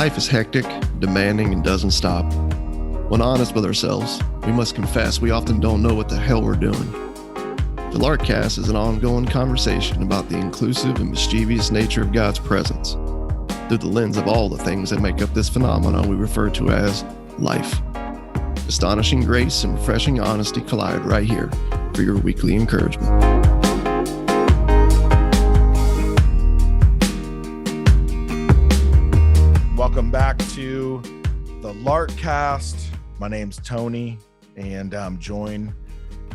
Life is hectic, demanding, and doesn't stop. When honest with ourselves, we must confess we often don't know what the hell we're doing. The Larkcast is an ongoing conversation about the inclusive and mischievous nature of God's presence through the lens of all the things that make up this phenomenon we refer to as life. Astonishing grace and refreshing honesty collide right here for your weekly encouragement. Welcome back to the Larkcast. My name's Tony, and I'm joined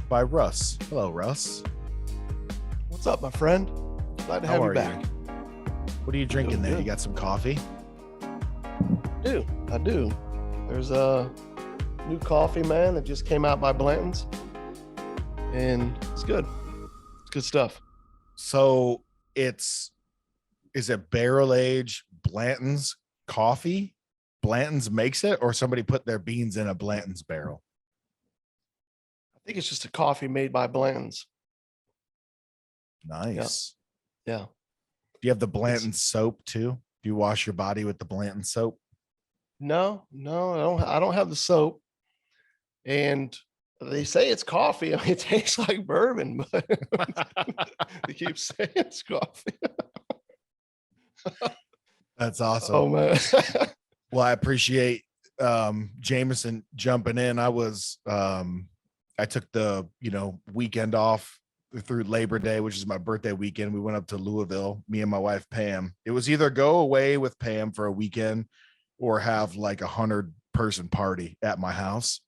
by Russ. Hello, Russ. What's up, my friend? Glad to have you back. What are you drinking there? You got some coffee? I do. There's a new coffee, man, that just came out by Blanton's, and it's good. It's good stuff. So is it barrel aged Blanton's coffee? Blanton's makes it, or somebody put their beans in a Blanton's barrel? I think it's just a coffee made by Blanton's. Nice. Yeah. Do you have the Blanton's soap too? Do you wash your body with the Blanton's soap? No, I don't have the soap. And they say it's coffee. I mean, it tastes like bourbon, but they keep saying it's coffee. That's awesome. Oh man. Well, I appreciate Jameson jumping in. I took the weekend off through Labor Day, which is my birthday weekend. We went up to Louisville, me and my wife Pam. It was either go away with Pam for a weekend or have like 100-person party at my house.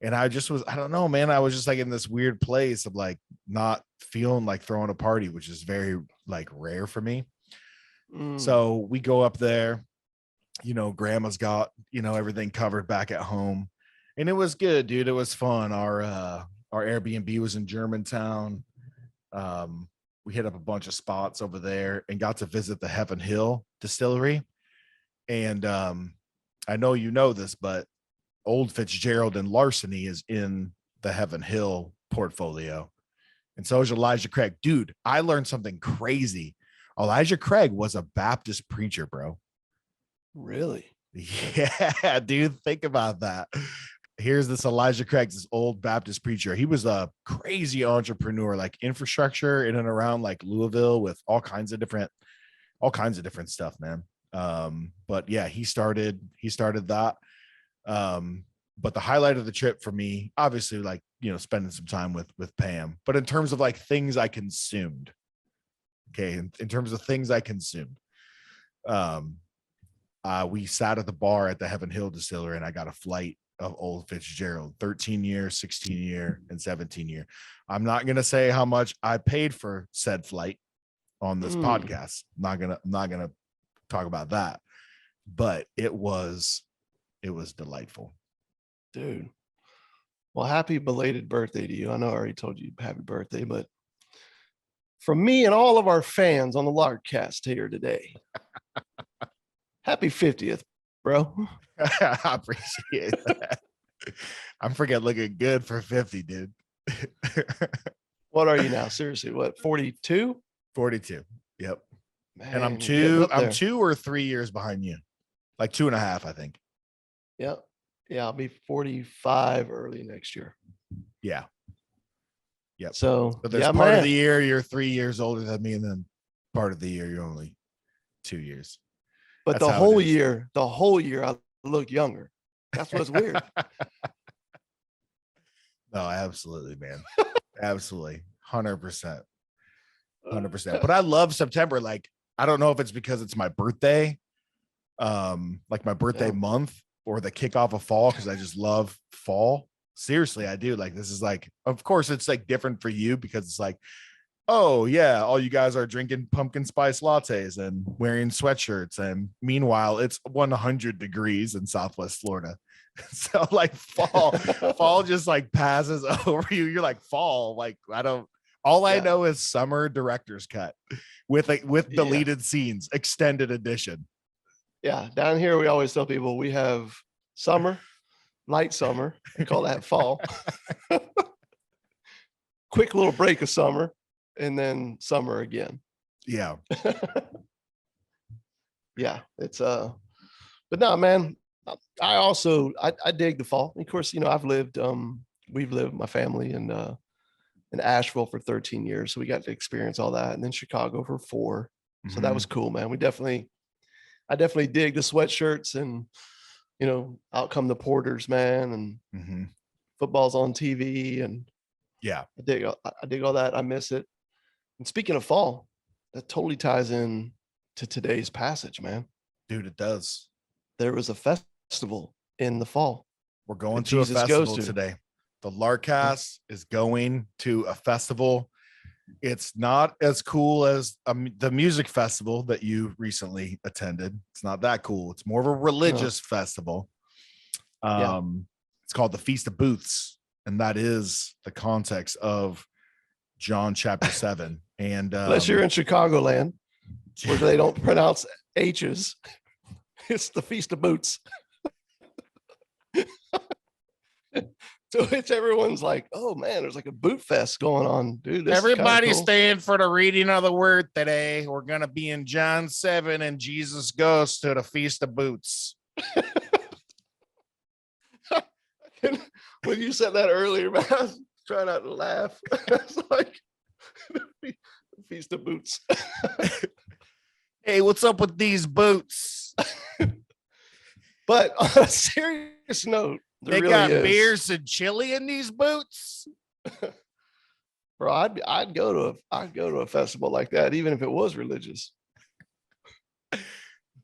And I don't know, man. I was just like in this weird place of like not feeling like throwing a party, which is very like rare for me. So we go up there, grandma's got, everything covered back at home, and it was good, dude. It was fun. Our Airbnb was in Germantown. We hit up a bunch of spots over there and got to visit the Heaven Hill distillery. And I know you know this, but Old Fitzgerald and Larceny is in the Heaven Hill portfolio. And so is Elijah Craig. Dude, I learned something crazy. Elijah Craig was a Baptist preacher, bro. Really? Yeah, dude. Think about that. Here's this Elijah Craig, this old Baptist preacher. He was a crazy entrepreneur, like infrastructure in and around like Louisville with all kinds of different stuff, man. But yeah, he started that. But the highlight of the trip for me, obviously, like, spending some time with Pam, but in terms of like things I consumed. Okay. In terms of things I consumed, we sat at the bar at the Heaven Hill Distillery, and I got a flight of Old Fitzgerald, 13-year, 16-year, and 17-year. I'm not going to say how much I paid for said flight on this podcast. I'm not gonna talk about that, but it was delightful. Dude. Well, happy belated birthday to you. I know I already told you happy birthday, but from me and all of our fans on the Larkcast here today, happy 50th, bro. I appreciate that. I'm freaking looking good for 50, dude. What are you now? Seriously, what, 42? 42. Yep. Man, and I'm 2 or 3 years behind you. Like 2.5, I think. Yep. Yeah, I'll be 45 early next year. Yeah. Yep. So there's part of the year you're 3 years older than me, and then part of the year you're only 2 years. But the whole year I look younger. That's what's weird. No, absolutely, man. Absolutely. 100%. 100%. But I love September. Like, I don't know if it's because it's my birthday, like my birthday month, or the kickoff of fall, because I just love fall. Seriously, I do. Like, this is like, of course, it's like different for you because it's like, oh yeah, all you guys are drinking pumpkin spice lattes and wearing sweatshirts, and meanwhile it's 100 degrees in Southwest Florida. So like fall just like passes over you. You're like, fall, like I know is summer director's cut with deleted scenes, extended edition. Yeah, down here we always tell people we have summer, light summer, we call that fall. Quick little break of summer, and then summer again. Yeah. Yeah, it's But no, man, I dig the fall. Of course, we've lived my family in Asheville for 13 years. So we got to experience all that. And then Chicago for 4. So that was cool, man. I definitely dig the sweatshirts and, out come the Porters, man. And football's on TV. And yeah, I dig all that. I miss it. And speaking of fall, that totally ties in to today's passage, man. dude, it does. There was a festival in the fall. We're going to a festival today. The Larkcast is going to a festival. It's not as cool as the music festival that you recently attended. It's not that cool. It's more of a religious festival. It's called the Feast of Booths, and that is the context of John chapter 7. And unless you're in Chicagoland, where they don't pronounce H's, it's the Feast of Boots. So it's everyone's like, oh man, there's like a boot fest going on, dude. Everybody's staying for the reading of the word today. We're gonna be in John 7, and Jesus goes to the Feast of Boots. When you said that earlier, man, I was trying not to laugh. It's like the Feast of Boots. Hey, what's up with these boots? But on a serious note, they really got beers and chili in these boots. Bro, I'd go to a festival like that, even if it was religious.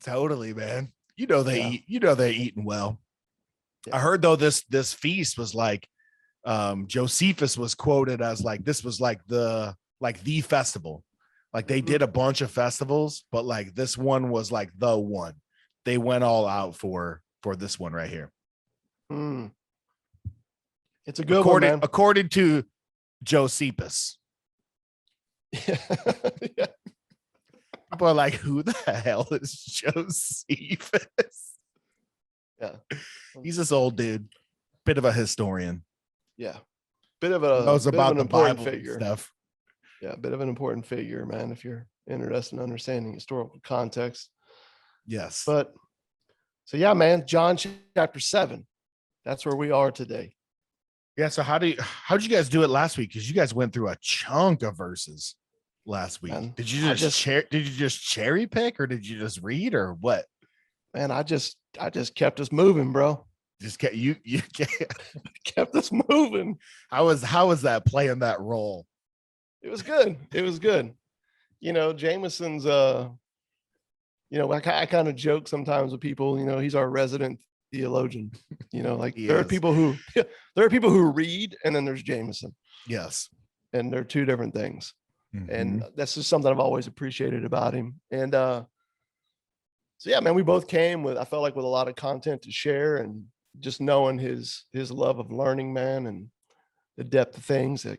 Totally, man. They they're eating well. Yeah. I heard though this feast was like Josephus was quoted as like this was like the festival. Like they did a bunch of festivals, but like this one was like the one. They went all out for this one right here. It's a good one, man. According to Josephus. Yeah. People are like, who the hell is Josephus? Yeah. He's this old dude, bit of a historian. Yeah. Bit of a knows about the important Bible figure. Stuff. Yeah, a bit of an important figure, man, if you're interested in understanding historical context. Yes. But so yeah, man, John chapter 7. That's where we are today. Yeah. So how'd you guys do it last week? Because you guys went through a chunk of verses last week. Man, did you just cherry pick, or did you just read, or what? Man, I just kept us moving, bro. Just kept you kept us moving. How was that playing that role? It was good. It was good. Jameson's I kind of joke sometimes with people, he's our resident theologian. There are people who read, and then there's Jameson. Yes. And they're two different things. And that's just something I've always appreciated about him. And so yeah, man, we both came with a lot of content to share, and just knowing his love of learning, man, and the depth of things. That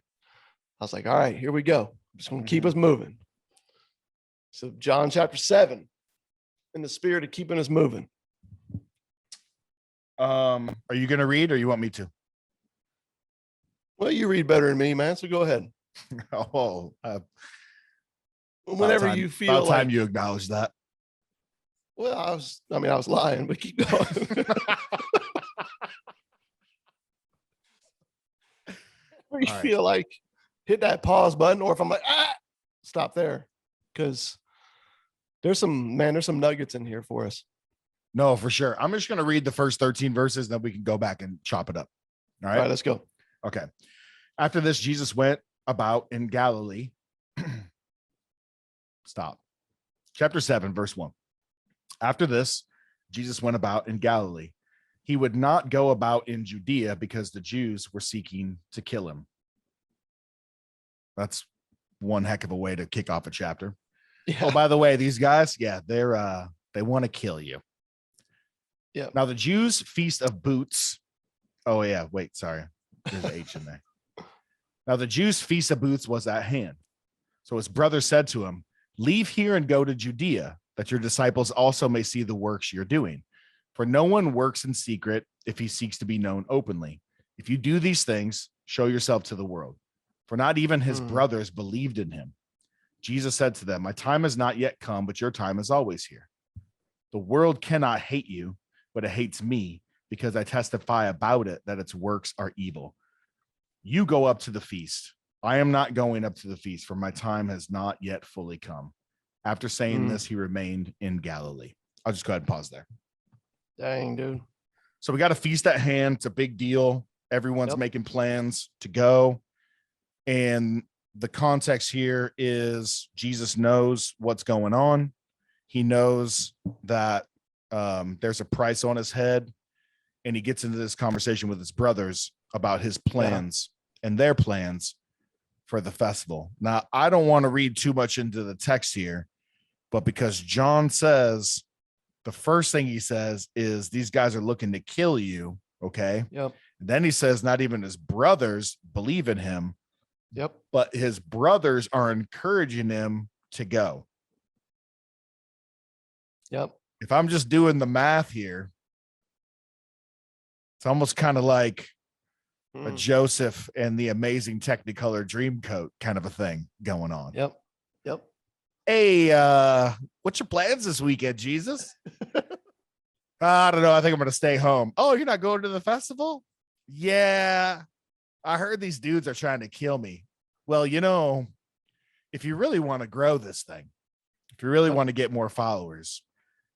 I was like, all right, here we go. I'm just going to keep us moving. So John chapter 7, in the spirit of keeping us moving. Are you going to read, or you want me to? Well, you read better than me, man. So go ahead. Whenever you feel about time you acknowledge that. Well, I was lying, but keep going. Where you feel like hit that pause button, or if I'm like, stop there, because there's some nuggets in here for us. No, for sure. I'm just going to read the first 13 verses, then we can go back and chop it up. All right, let's go. Okay. After this, Jesus went about in Galilee. Stop. Chapter 7, verse 1. After this, Jesus went about in Galilee. He would not go about in Judea because the Jews were seeking to kill him. That's one heck of a way to kick off a chapter. Yeah. Oh, by the way, these guys, they want to kill you. Yeah. Now the Jews' feast of booths. Oh yeah, wait, sorry. There's an H in there. Now the Jews' feast of booths was at hand. So his brother said to him, "Leave here and go to Judea, that your disciples also may see the works you're doing. For no one works in secret if he seeks to be known openly. If you do these things, show yourself to the world." For not even his brothers believed in him. Jesus said to them, "My time has not yet come, but your time is always here. The world cannot hate you but it hates me because I testify about it that its works are evil. You go up to the feast. I am not going up to the feast, for my time has not yet fully come. After saying this, he remained in Galilee. I'll just go ahead and pause there. Dang, dude. So we got a feast at hand. It's a big deal. Everyone's making plans to go. And the context here is Jesus knows what's going on. He knows that there's a price on his head. And he gets into this conversation with his brothers about his plans and their plans for the festival. Now, I don't want to read too much into the text here, but because John says, the first thing he says is these guys are looking to kill you. Okay. Yep. And then he says not even his brothers believe in him. Yep. But his brothers are encouraging him to go. Yep. If I'm just doing the math here, it's almost kind of like a Joseph and the Amazing Technicolor Dreamcoat kind of a thing going on. Yep. Yep. Hey, what's your plans this weekend, Jesus? I don't know. I think I'm going to stay home. Oh, you're not going to the festival? Yeah. I heard these dudes are trying to kill me. Well, you know, if you really want to grow this thing, if you really want to get more followers,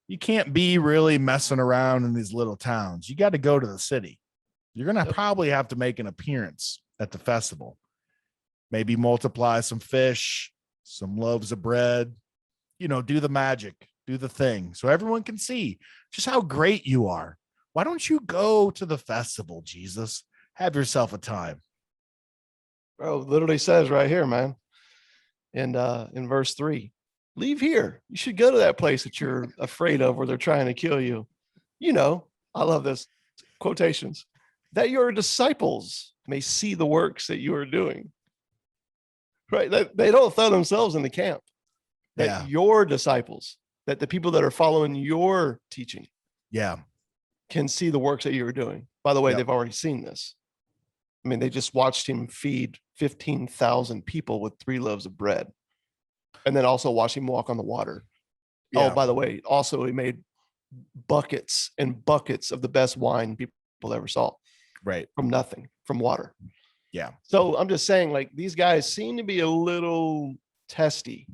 you can't be really messing around in these little towns. You got to go to the city. You're going to probably have to make an appearance at the festival. Maybe multiply some fish, some loaves of bread, you know, do the magic, do the thing so everyone can see just how great you are. Why don't you go to the festival, Jesus? Have yourself a time. Bro, literally says right here, man. And in verse 3, leave here. You should go to that place that you're afraid of where they're trying to kill you. You know, I love this quotations, that your disciples may see the works that you are doing. Right? That they don't throw themselves in the camp. That your disciples, that the people that are following your teaching, can see the works that you are doing. By the way, they've already seen this. I mean, they just watched him feed 15,000 people with 3 loaves of bread, and then also watch him walk on the water. Oh, by the way, also he made buckets and buckets of the best wine people ever saw. Right. From nothing, from water. Yeah. So I'm just saying, like, these guys seem to be a little testy.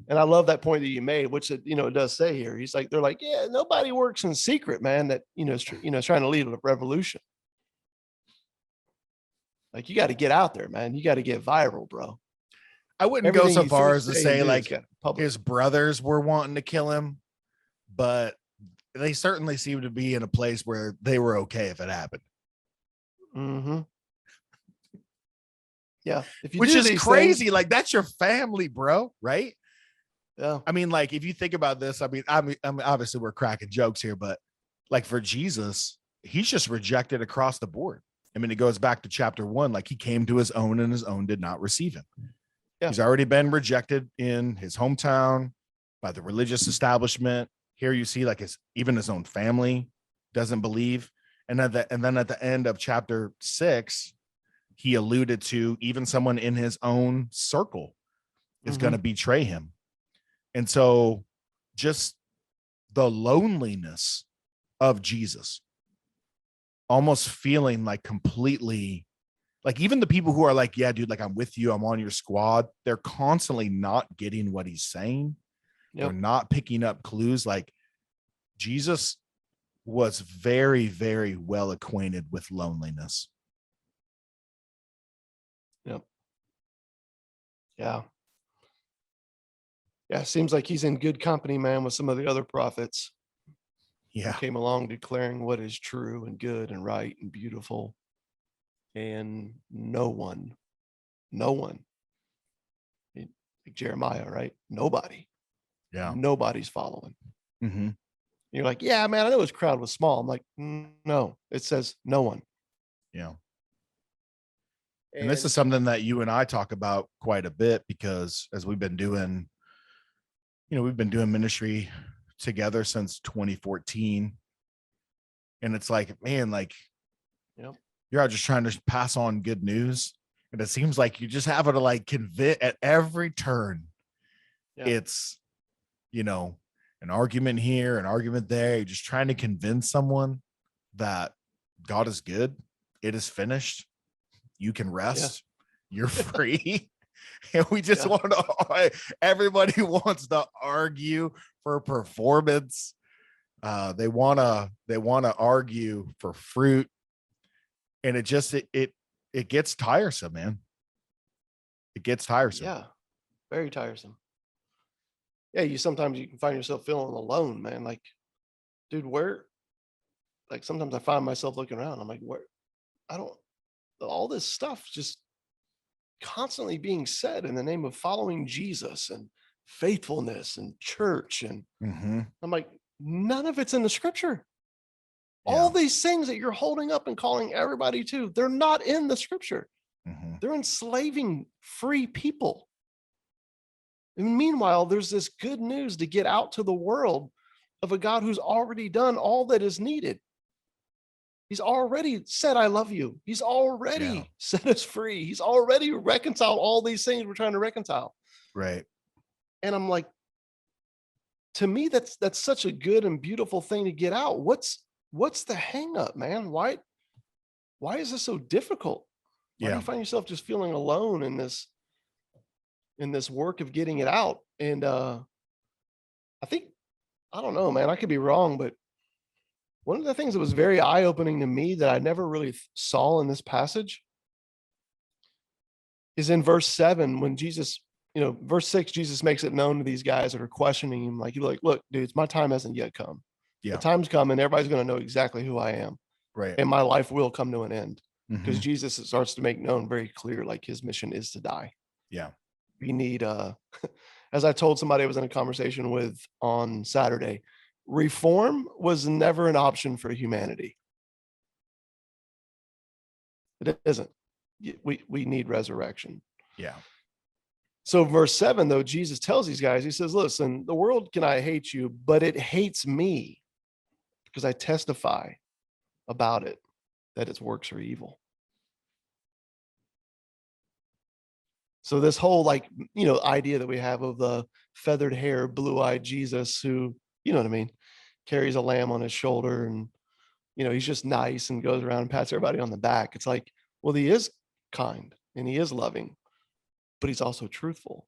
And I love that point that you made, which, you know, it does say here. He's like, they're like, yeah, nobody works in secret, man, that, you know, is trying to lead a revolution. Like, you got to get out there, man. You got to get viral, bro. I wouldn't go so far as to say like his brothers were wanting to kill him, but they certainly seem to be in a place where they were okay if it happened. Mm-hmm. Yeah. Which is crazy. Like, that's your family, bro. Right. Yeah. I mean, like, if you think about this, I mean, obviously we're cracking jokes here, but like for Jesus, he's just rejected across the board. I mean, it goes back to chapter 1. Like, he came to his own and his own did not receive him. Yeah. He's already been rejected in his hometown by the religious establishment. Here you see like even his own family doesn't believe. And then at the end of chapter 6, he alluded to even someone in his own circle is going to betray him. And so just the loneliness of Jesus, almost feeling like completely, like even the people who are like, yeah, dude, like I'm with you, I'm on your squad, they're constantly not getting what he's saying. Yep. They're not picking up clues. Like, Jesus was very, very well acquainted with loneliness. Yep. Yeah. Yeah, it seems like he's in good company, man, with some of the other prophets. Yeah. Who came along declaring what is true and good and right and beautiful. And no one, like Jeremiah, right? Nobody. Yeah. Nobody's following. Mm-hmm. You're like, yeah, man, I know his crowd was small. I'm like, no, it says no one. Yeah. And this is something that you and I talk about quite a bit, because as we've been doing ministry together since 2014. And it's like, man, like, you're out just trying to pass on good news. And it seems like you just have to like convince at every turn. Yeah. It's, you know, an argument here, an argument there. You're just trying to convince someone that God is good. It is finished. You can rest. You're free. And we just want to, everybody wants to argue for performance. They want to argue for fruit. And it gets tiresome, man. It gets tiresome. Yeah. Very tiresome. Yeah. Sometimes you can find yourself feeling alone, man. Like, dude, sometimes I find myself looking around. I'm like, all this stuff just constantly being said in the name of following Jesus and faithfulness and church. And I'm like, none of it's in the scripture. Yeah. All these things that you're holding up and calling everybody to, they're not in the scripture. They're enslaving free people. And meanwhile, there's this good news to get out to the world of a God who's already done all that is needed. He's already said, I love you. He's already set us free. He's already reconciled all these things we're trying to reconcile. Right. And I'm like, to me, that's such a good and beautiful thing to get out. What's the hang up, man? Why is this so difficult? Why do you find yourself just feeling alone in this work of getting it out? And I don't know, man, I could be wrong, but one of the things that was very eye-opening to me that I never really saw in this passage is in verse 7, when Jesus, verse 6, Jesus makes it known to these guys that are questioning him. Like, look, dudes, my time hasn't yet come. Yeah. The time's coming. Everybody's going to know exactly who I am. Right. And my life will come to an end, because Jesus starts to make known very clear, like, his mission is to die. Yeah. We need, as I told somebody I was in a conversation with on Saturday, reform was never an option for humanity. It isn't. We need resurrection. Yeah. So verse 7, though, Jesus tells these guys, he says, listen, the world cannot hate you, but it hates me because I testify about it, that its works are evil. So this whole idea that we have of the feathered hair, blue-eyed Jesus who, you know what I mean, carries a lamb on his shoulder, and, he's just nice and goes around and pats everybody on the back. It's like, well, he is kind and he is loving, but he's also truthful.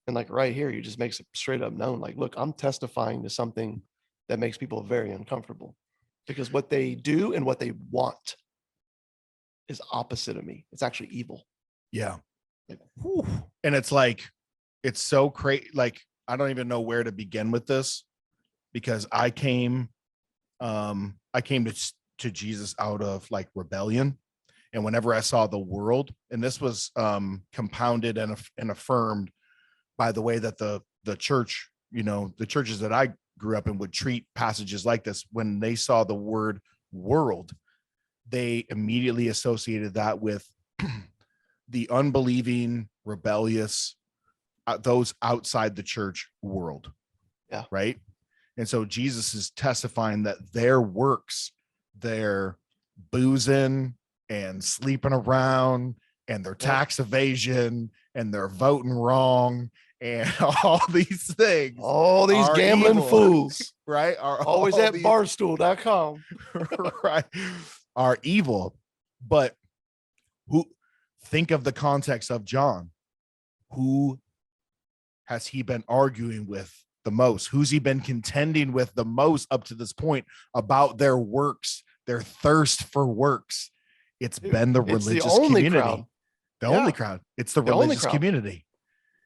And right here, he just makes it straight up known. Like, look, I'm testifying to something that makes people very uncomfortable, because what they do and what they want is opposite of me. It's actually evil. Yeah. And it's so crazy. I don't even know where to begin with this, because I came to Jesus out of rebellion. And whenever I saw the world, and this was compounded and affirmed by the way that the church, the churches that I grew up in would treat passages like this. When they saw the word world, they immediately associated that with the unbelieving, rebellious, those outside the church world. Yeah. Right. And so Jesus is testifying that their works, their boozing and sleeping around and their tax evasion and their voting wrong and all these things, all these gambling evil, fools, right? Are always at barstool.com, right? Are evil. But think of the context of John. Who has he been arguing with the most? Who's he been contending with the most up to this point about their works, their thirst for works? It's been the religious community. Crowd. The only crowd. It's the religious community.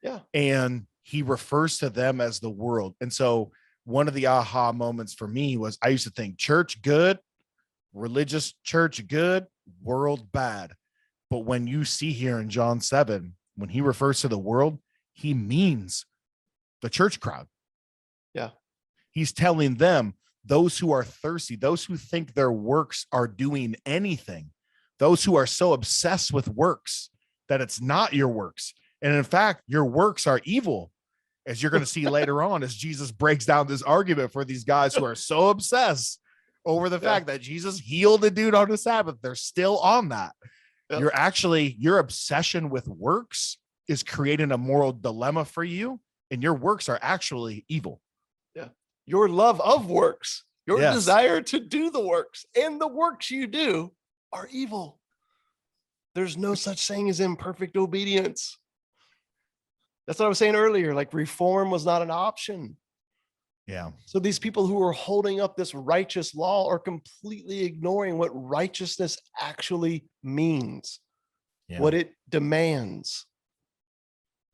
Yeah. And he refers to them as the world. And so one of the aha moments for me was, I used to think church good, religious church good, world bad. But when you see here in John 7, when he refers to the world, he means the church crowd. Yeah. He's telling them, those who are thirsty, those who think their works are doing anything, those who are so obsessed with works that it's not your works. And in fact, your works are evil, as you're going to see later on, as Jesus breaks down this argument for these guys who are so obsessed over the fact that Jesus healed a dude on the Sabbath. They're still on that. Yep. Your obsession with works is creating a moral dilemma for you, and your works are actually evil. your love of works, your Yes. desire to do the works, and the works you do are evil. There's no such thing as imperfect obedience. That's what I was saying earlier. Like, reform was not an option. Yeah. So these people who are holding up this righteous law are completely ignoring what righteousness actually means, what it demands.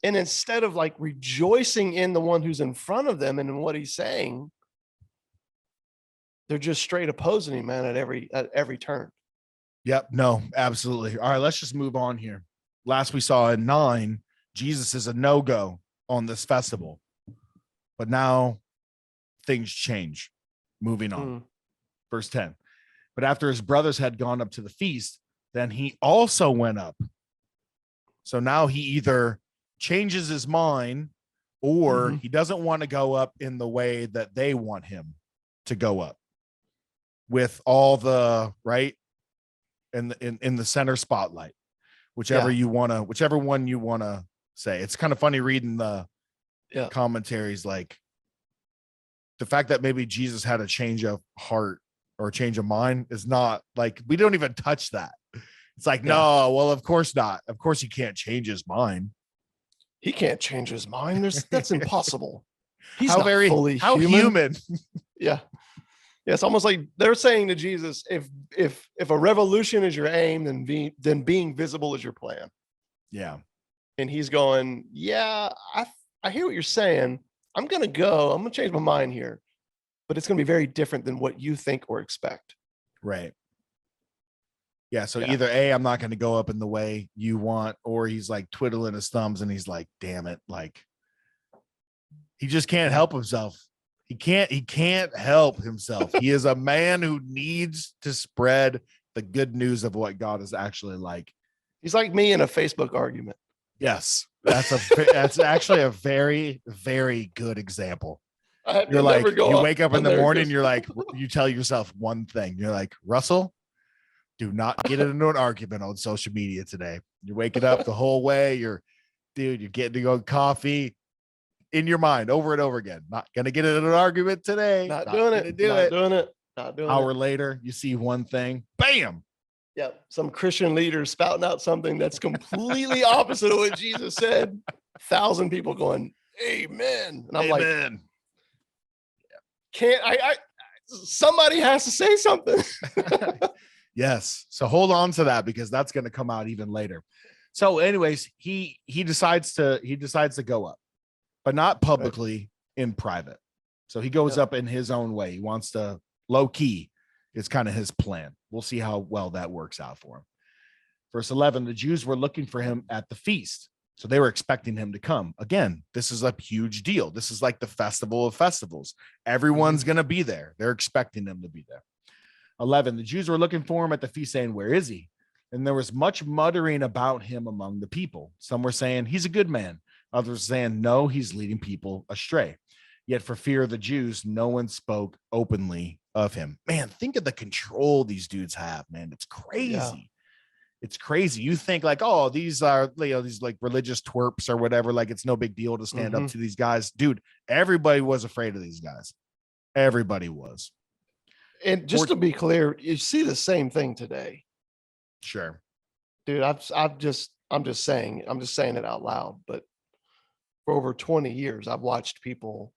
And instead of like rejoicing in the one who's in front of them and in what he's saying, they're just straight opposing him, man, at every turn. Yep. No, absolutely. All right, let's just move on here. Last we saw in 9, Jesus is a no-go on this festival. But now things change. Moving on. Verse 10. But after his brothers had gone up to the feast, then he also went up. So now he either changes his mind or he doesn't want to go up in the way that they want him to go up, with all the right in the center spotlight, whichever one you want to say. It's kind of funny reading the commentaries, like the fact that maybe Jesus had a change of heart or a change of mind is not like, we don't even touch that. It's like, no, well, of course not. Of course he can't change his mind. He can't change his mind. That's impossible. He's how not very fully human. Yeah. Yeah, it's almost like they're saying to Jesus, if a revolution is your aim, then being visible is your plan. Yeah. And he's going, yeah, I hear what you're saying. I'm going to go. I'm going to change my mind here. But it's going to be very different than what you think or expect. Right. Yeah. So either A, I'm not going to go up in the way you want, or he's like twiddling his thumbs and he's like, damn it. Like, he just can't help himself. He can't help himself. He is a man who needs to spread the good news of what God is actually like. He's like me in a Facebook argument. Yes. That's actually a very, very good example. You're like, you wake up in the morning, you're like, you tell yourself one thing. You're like, Russell, do not get into an argument on social media today. You're waking up the whole way. You're getting to go coffee in your mind over and over again. Not going to get into an argument today. Not doing it. Hour later, you see one thing. Bam. Yeah. Some Christian leader spouting out something that's completely opposite of what Jesus said. 1,000 people going, amen. And I'm like, somebody has to say something. Yes. So hold on to that, because that's going to come out even later. So anyways, he decides to go up, but not publicly, in private. So he goes up in his own way. He wants to low key. It's kind of his plan. We'll see how well that works out for him. Verse 11, the Jews were looking for him at the feast. So they were expecting him to come. Again, this is a huge deal. This is like the festival of festivals. Everyone's going to be there. They're expecting him to be there. 11, the Jews were looking for him at the feast, saying, where is he? And there was much muttering about him among the people. Some were saying, he's a good man. Others were saying, no, he's leading people astray. Yet for fear of the Jews, no one spoke openly of him. Man, think of the control these dudes have, man. It's crazy. Yeah. It's crazy. You think like, oh, these are, these like religious twerps or whatever. Like, it's no big deal to stand up to these guys. Dude, everybody was afraid of these guys. Everybody was. And just to be clear, you see the same thing today. Sure. Dude, I'm just saying it out loud, but for over 20 years, I've watched people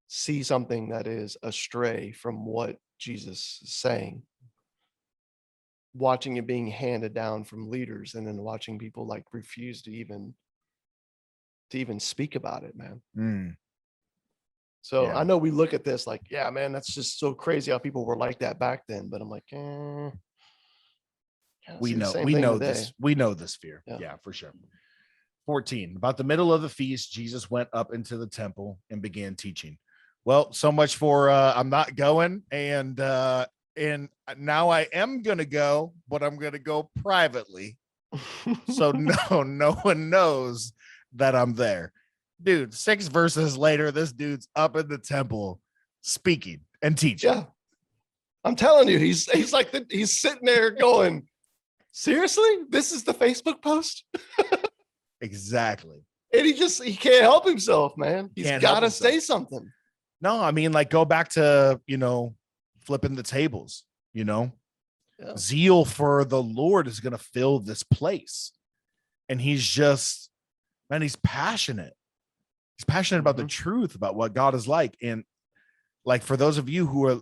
see something that is astray from what Jesus is saying, watching it being handed down from leaders, and then watching people like refuse to even speak about it, man. So I know we look at this like, yeah, man, that's just so crazy how people were like that back then. But I'm like, we know this fear. Yeah, for sure. 14, about the middle of the feast, Jesus went up into the temple and began teaching. Well, so much for I'm not going, and now I am gonna go, but I'm gonna go privately, so no one knows that I'm there. Dude, 6 verses later, this dude's up in the temple speaking and teaching. Yeah, I'm telling you, he's like he's sitting there going, seriously, this is the Facebook post. Exactly. And he can't help himself, man. He's got to say something. No, I mean, like, go back to, flipping the tables, Yeah. zeal for the Lord is going to fill this place. And he's just, man, he's passionate. He's passionate about the truth, about what God is like. And like, for those of you who are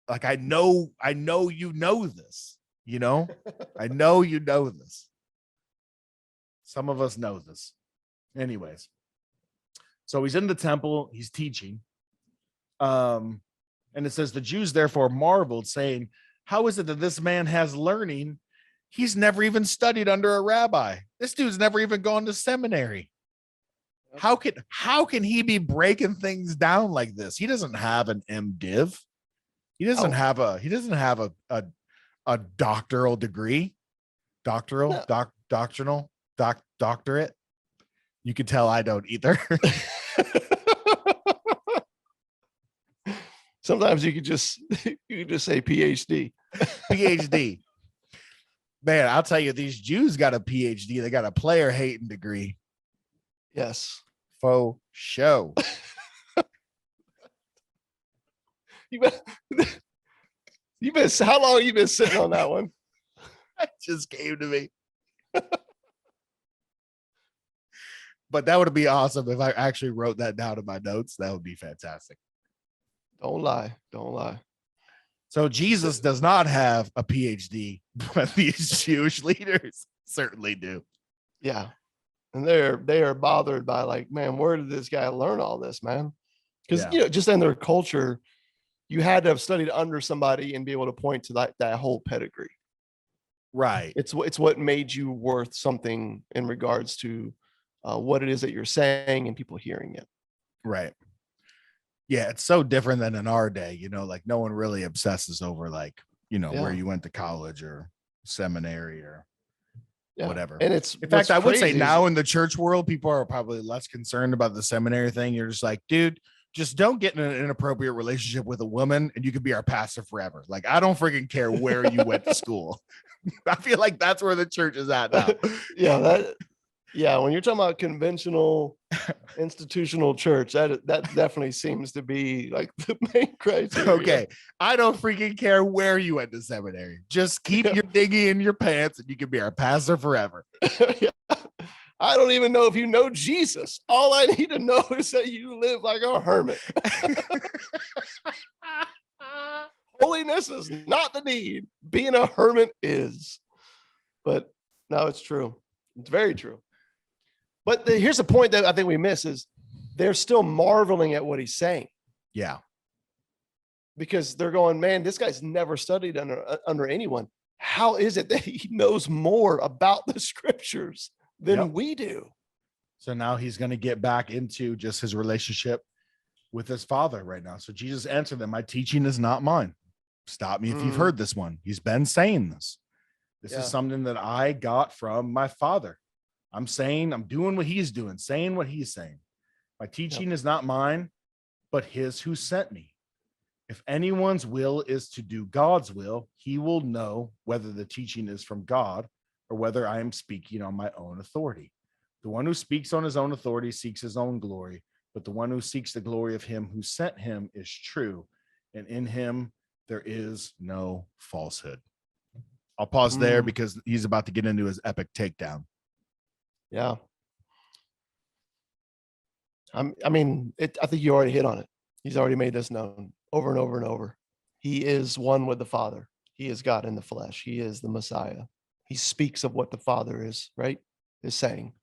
like, I know you know this, I know you know this. Some of us know this. Anyways. So he's in the temple, he's teaching. And it says, the Jews therefore marveled, saying, how is it that this man has learning? He's never even studied under a rabbi. This dude's never even gone to seminary. How can he be breaking things down like this? He doesn't have an MDiv. He doesn't have a doctoral degree. Doctorate. You can tell I don't either. Sometimes you could just say PhD. PhD. Man, I'll tell you, these Jews got a PhD. They got a player hating degree. Yes. Faux show. How long you been sitting on that one? It just came to me. But that would be awesome if I actually wrote that down in my notes. That would be fantastic. Don't lie. So Jesus does not have a PhD, but these Jewish leaders certainly do. Yeah. And they are bothered by, like, man, where did this guy learn all this, man? Because just in their culture, you had to have studied under somebody and be able to point to that whole pedigree. Right. It's what made you worth something in regards to what it is that you're saying and people hearing it. Right. Yeah, it's so different than in our day, like no one really obsesses over like, where you went to college or seminary or whatever. And it's, in fact, I would say now in the church world, people are probably less concerned about the seminary thing. You're just like, dude, just don't get in an inappropriate relationship with a woman and you could be our pastor forever. Like, I don't freaking care where you went to school. I feel like that's where the church is at now. When you're talking about conventional institutional church, that definitely seems to be like the main criteria. Okay, I don't freaking care where you went to seminary. Just keep your dinghy in your pants and you can be our pastor forever. I don't even know if you know Jesus. All I need to know is that you live like a hermit. Holiness is not the need. Being a hermit is. But no, it's true. It's very true. But here's the point that I think we miss is they're still marveling at what he's saying. Yeah. Because they're going, man, this guy's never studied under anyone. How is it that he knows more about the scriptures than we do? So now he's going to get back into just his relationship with his father right now. So Jesus answered them, my teaching is not mine. Stop me if you've heard this one. He's been saying this. This is something that I got from my father. I'm doing what he's doing, saying what he's saying. My teaching is not mine, but his who sent me. If anyone's will is to do God's will, he will know whether the teaching is from God or whether I am speaking on my own authority. The one who speaks on his own authority seeks his own glory, but the one who seeks the glory of him who sent him is true, and in him there is no falsehood. I'll pause there because he's about to get into his epic takedown. Yeah. I think you already hit on it. He's already made this known over and over and over. He is one with the Father. He is God in the flesh. He is the Messiah. He speaks of what the Father is saying.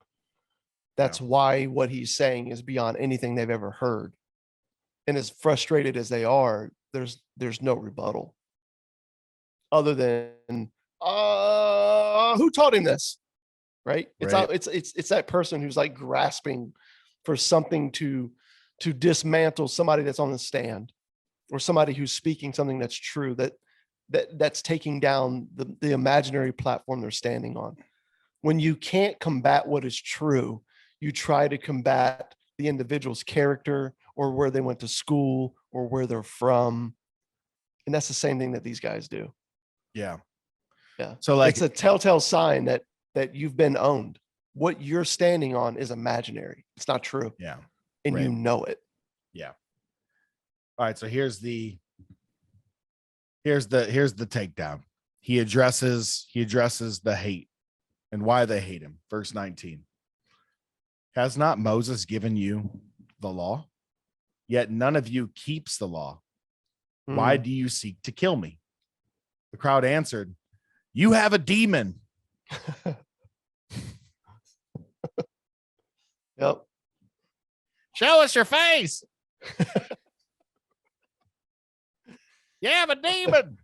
That's why what he's saying is beyond anything they've ever heard. And as frustrated as they are, there's no rebuttal other than who taught him this? Right? It's that person who's like grasping for something to dismantle somebody that's on the stand, or somebody who's speaking something that's true, that's taking down the imaginary platform they're standing on. When you can't combat what is true, you try to combat the individual's character or where they went to school or where they're from. And that's the same thing that these guys do. Yeah. So like, it's a telltale sign that you've been owned. What you're standing on is imaginary. It's not true. Yeah. And you know it. Yeah. All right, so here's the takedown. He addresses the hate and why they hate him. Verse 19. Has not Moses given you the law? Yet none of you keeps the law. Why do you seek to kill me? The crowd answered, you have a demon. Yep. Show us your face. You have a demon.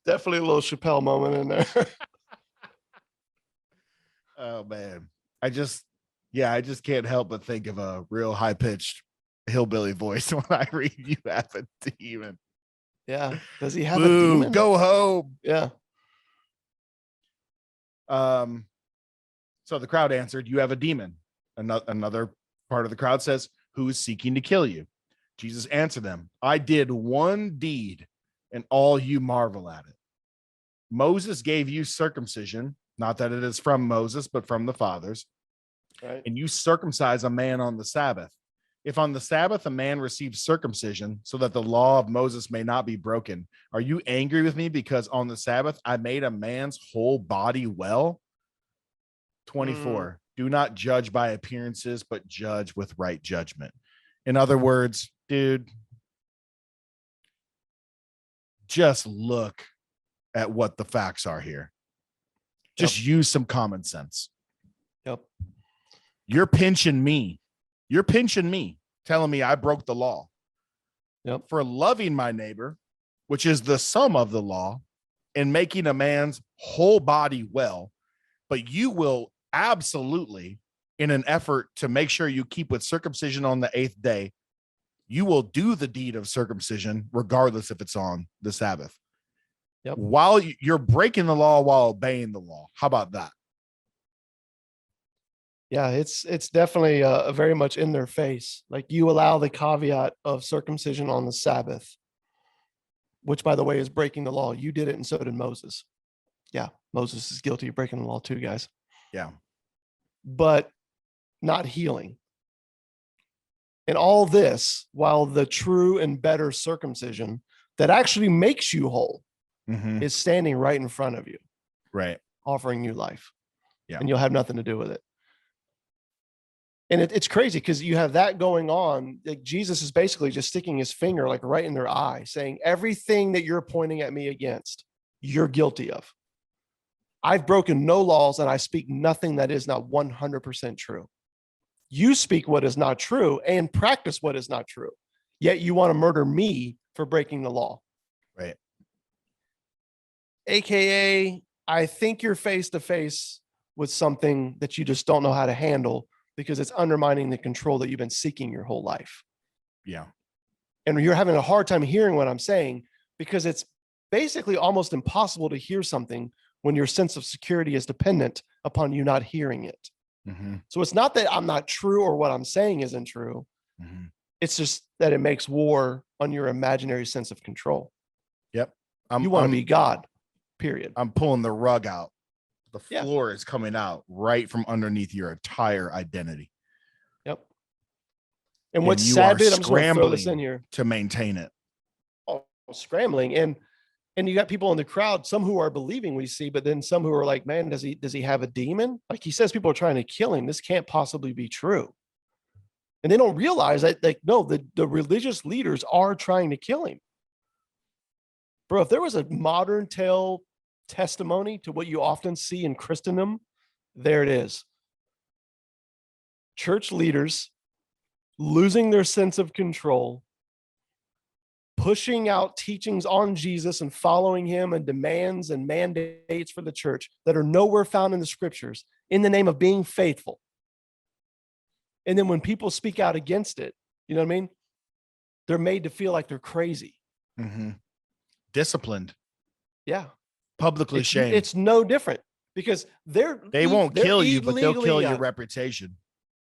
Definitely a little Chappelle moment in there. Oh man. I just can't help but think of a real high-pitched hillbilly voice when I read you have a demon. Yeah. Does he have a Boo, demon? go home. Yeah. So the crowd answered, you have a demon. Another part of the crowd says, who is seeking to kill you? Jesus answered them, I did one deed and all you marvel at it. Moses gave you circumcision, not that it is from Moses, but from the fathers. Right. And you circumcise a man on the Sabbath. If on the Sabbath a man receives circumcision so that the law of Moses may not be broken, are you angry with me because on the Sabbath I made a man's whole body well? 24. Do not judge by appearances, but judge with right judgment. In other words, dude, just look at what the facts are here. Just use some common sense. Yep. You're pinching me. You're pinching me, telling me I broke the law. Yep. For loving my neighbor, which is the sum of the law, and making a man's whole body well, but you will absolutely, in an effort to make sure you keep with circumcision on the 8th day, you will do the deed of circumcision regardless if it's on the Sabbath. Yep. While you're breaking the law while obeying the law. How about that? Yeah, it's definitely very much in their face. Like, you allow the caveat of circumcision on the Sabbath, which, by the way, is breaking the law. You did it, and so did Moses. Yeah, Moses is guilty of breaking the law too, guys. Yeah. But not healing. And all this while the true and better circumcision that actually makes you whole is standing right in front of you. Right. Offering you life. Yeah. And you'll have nothing to do with it. And it's crazy because you have that going on. Like, Jesus is basically just sticking his finger like right in their eye, saying everything that you're pointing at me against, you're guilty of. I've broken no laws and I speak nothing that is not 100% true. You speak what is not true and practice what is not true. Yet you want to murder me for breaking the law. Right. AKA, I think you're face to face with something that you just don't know how to handle because it's undermining the control that you've been seeking your whole life. Yeah. And you're having a hard time hearing what I'm saying because it's basically almost impossible to hear something when your sense of security is dependent upon you not hearing it. So it's not that I'm not true or what I'm saying isn't true. It's just that it makes war on your imaginary sense of control. Yep. You want to be God, period. I'm pulling the rug out. The floor is coming out right from underneath your entire identity. Yep. And what's sad, dude, I'm just going to throw this in here to maintain it. Oh, scrambling. And you got people in the crowd, some who are believing we see, but then some who are like, man, does he have a demon? Like, he says people are trying to kill him. This can't possibly be true. And they don't realize that, like, no, the religious leaders are trying to kill him. Bro, if there was a modern tale testimony to what you often see in Christendom, there it is. Church leaders losing their sense of control, pushing out teachings on Jesus and following him and demands and mandates for the church that are nowhere found in the scriptures in the name of being faithful. And then when people speak out against it, you know what I mean? They're made to feel like they're crazy. Disciplined. Yeah. Publicly shamed. It's no different because they won't kill you, but they'll kill your reputation.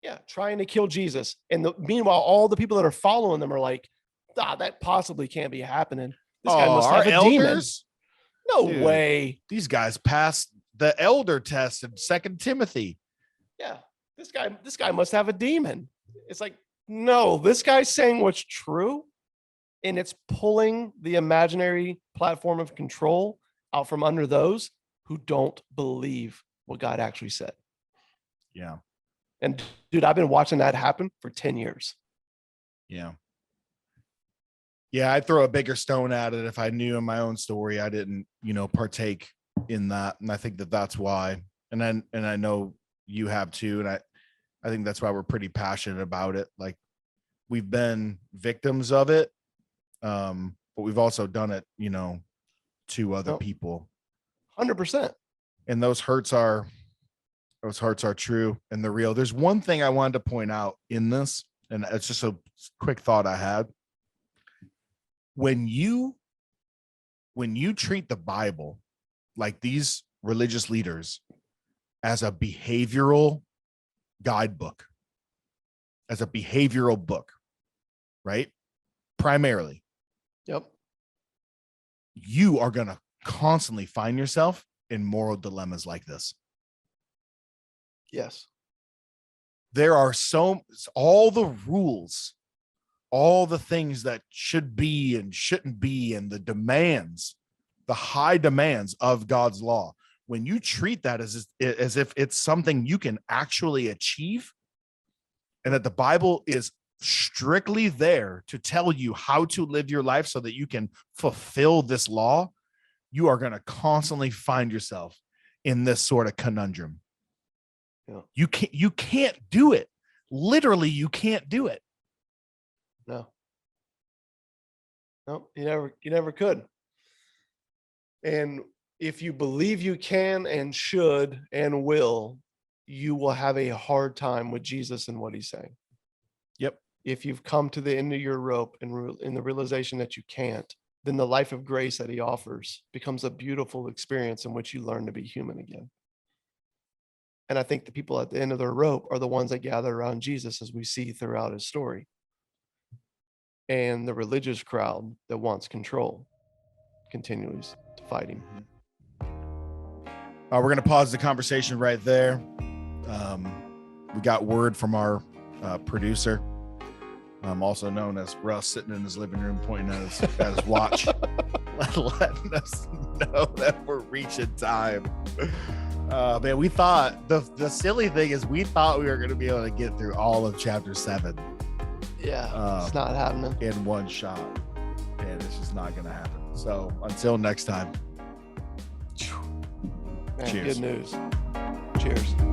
Yeah. Trying to kill Jesus. And meanwhile, all the people that are following them are like, that possibly can't be happening. This guy must have a elders? Demon. No way. These guys passed the elder test in 2 Timothy. Yeah. This guy must have a demon. It's like, no, this guy's saying what's true, and it's pulling the imaginary platform of control out from under those who don't believe what God actually said. Yeah. And dude, I've been watching that happen for 10 years. Yeah. Yeah, I'd throw a bigger stone at it if I knew in my own story I didn't, partake in that. And I think that's why. And I know you have too. And I think that's why we're pretty passionate about it. Like, we've been victims of it. But we've also done it, to other people. 100%. And those hurts are true and they're real. There's one thing I wanted to point out in this, and it's just a quick thought I had. When you treat the Bible, like these religious leaders, as a behavioral guidebook, as a behavioral book, right? Primarily. Yep. You are going to constantly find yourself in moral dilemmas like this. Yes. There are all the rules, all the things that should be and shouldn't be, and the demands, the high demands of God's law. When you treat that as if it's something you can actually achieve, and that the Bible is strictly there to tell you how to live your life so that you can fulfill this law, you are going to constantly find yourself in this sort of conundrum. Yeah. You can't do it. Literally, you can't do it. No, you never could. And if you believe you can and should and will, you will have a hard time with Jesus and what he's saying. Yep. If you've come to the end of your rope and in the realization that you can't, then the life of grace that he offers becomes a beautiful experience in which you learn to be human again. And I think the people at the end of their rope are the ones that gather around Jesus, as we see throughout his story. And the religious crowd that wants control continues to fight him. We're going to pause the conversation right there. We got word from our producer, also known as Russ, sitting in his living room pointing at his watch, letting us know that we're reaching time. Man, we thought the silly thing is we thought we were going to be able to get through all of chapter 7. Yeah, it's not happening in one shot, and it's just not going to happen. So until next time. Man, Cheers. Good news. Cheers.